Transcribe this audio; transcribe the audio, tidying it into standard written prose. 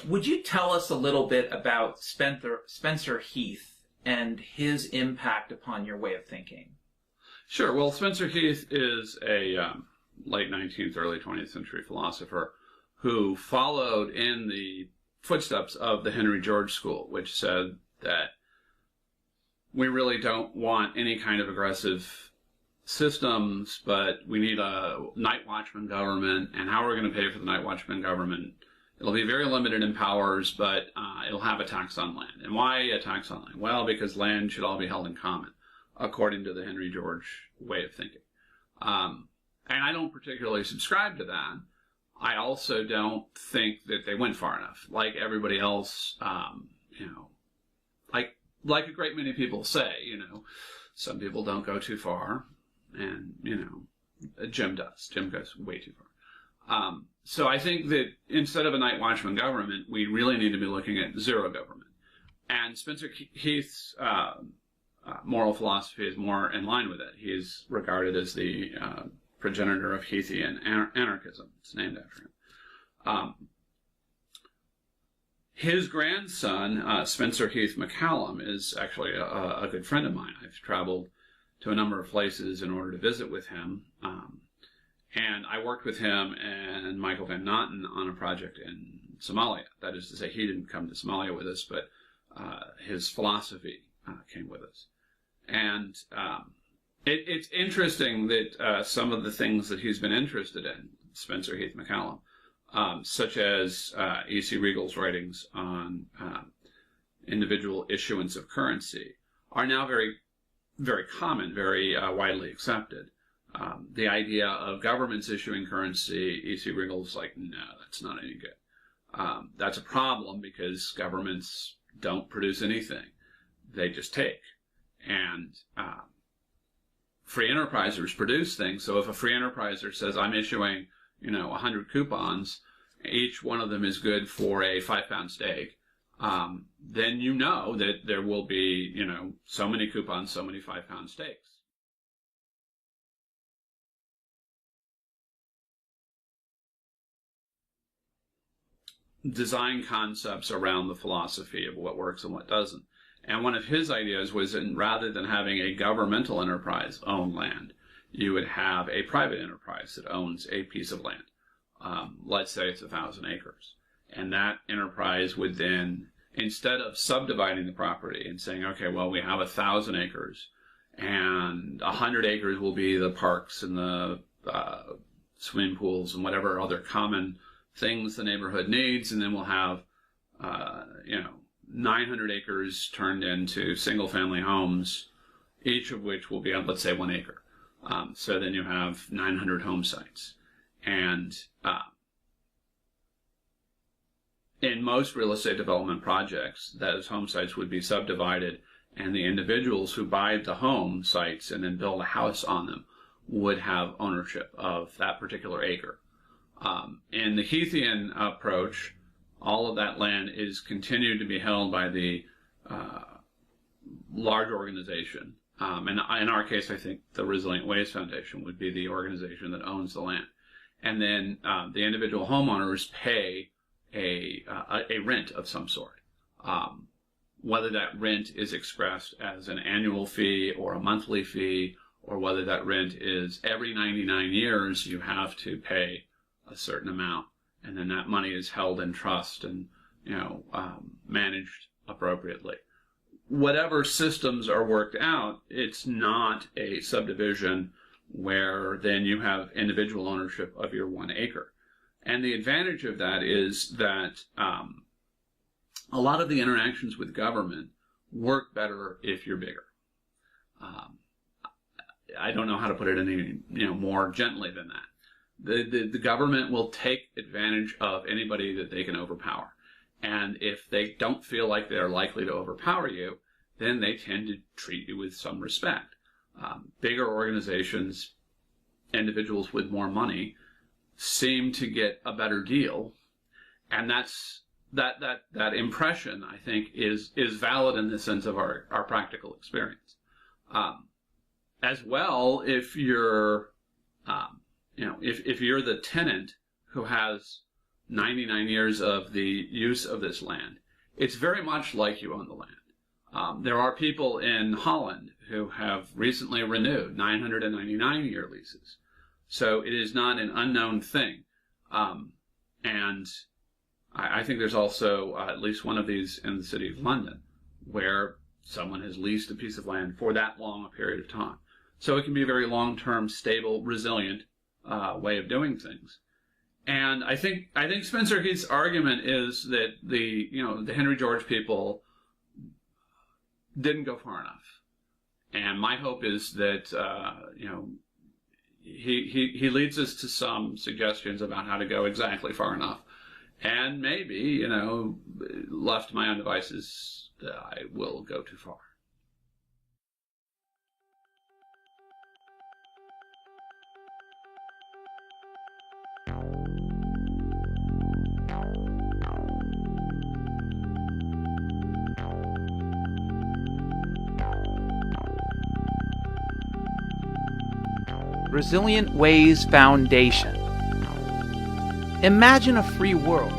Would you tell us a little bit about Spencer Heath and his impact upon your way of thinking? Sure. Well, Spencer Heath is a late 19th, early 20th century philosopher who followed in the footsteps of the Henry George School, which said that we really don't want any kind of aggressive systems, but we need a night watchman government. And how are we going to pay for the night watchman government? It'll be very limited in powers, but it'll have a tax on land. And why a tax on land? Well, because land should all be held in common, according to the Henry George way of thinking. And I don't particularly subscribe to that. I also don't think that they went far enough. Like everybody else, like a great many people say, some people don't go too far, and, Jim does. Jim goes way too far. So I think that instead of a night watchman government, we really need to be looking at zero government. And Spencer Heath's moral philosophy is more in line with it. He is regarded as the progenitor of Heathian anarchism. It's named after him. His grandson, Spencer Heath McCallum, is actually a good friend of mine. I've traveled to a number of places in order to visit with him. And I worked with him and Michael Van Nauten on a project in Somalia. That is to say, he didn't come to Somalia with us, but his philosophy came with us. And it's interesting that some of the things that he's been interested in, Spencer Heath McCallum, such as E.C. Regal's writings on individual issuance of currency, are now very, very common, very widely accepted. The idea of governments issuing currency, E.C. Regal's like, no, that's not any good. That's a problem because governments don't produce anything. They just take. And free enterprisers produce things. So if a free enterpriser says, I'm issuing 100 coupons, each one of them is good for a 5-pound steak, then you know that there will be, so many coupons, so many 5-pound steaks. Design concepts around the philosophy of what works and what doesn't. And one of his ideas was that rather than having a governmental enterprise own land, you would have a private enterprise that owns a piece of land. Let's say it's 1,000 acres. And that enterprise would then, instead of subdividing the property and saying, okay, well, we have 1,000 acres and 100 acres will be the parks and the swimming pools and whatever other common things the neighborhood needs, and then we'll have, 900 acres turned into single-family homes, each of which will be, let's say, 1 acre. So then you have 900 home sites. And in most real estate development projects, those home sites would be subdivided, and the individuals who buy the home sites and then build a house on them would have ownership of that particular acre. In the Heathian approach, all of that land is continued to be held by the large organization. And in our case, I think the Resilient Ways Foundation would be the organization that owns the land. And then the individual homeowners pay a rent of some sort. Whether that rent is expressed as an annual fee or a monthly fee, or whether that rent is every 99 years you have to pay a certain amount, and then that money is held in trust and managed appropriately. Whatever systems are worked out, it's not a subdivision where then you have individual ownership of your 1 acre. And the advantage of that is that a lot of the interactions with government work better if you're bigger. I don't know how to put it any more gently than that. The government will take advantage of anybody that they can overpower. And if they don't feel like they're likely to overpower you, then they tend to treat you with some respect. Bigger organizations, individuals with more money, seem to get a better deal. And that impression, I think, is valid in the sense of our practical experience. As well, if you're if you're the tenant who has 99 years of the use of this land, it's very much like you own the land. There are people in Holland who have recently renewed 999-year leases. So it is not an unknown thing. And I think there's also at least one of these in the city of London where someone has leased a piece of land for that long a period of time. So it can be a very long-term, stable, resilient way of doing things. And I think Spencer Heath's argument is that the Henry George people didn't go far enough. And my hope is that he leads us to some suggestions about how to go exactly far enough. And maybe, left to my own devices, I will go too far. Resilient Ways Foundation. Imagine a free world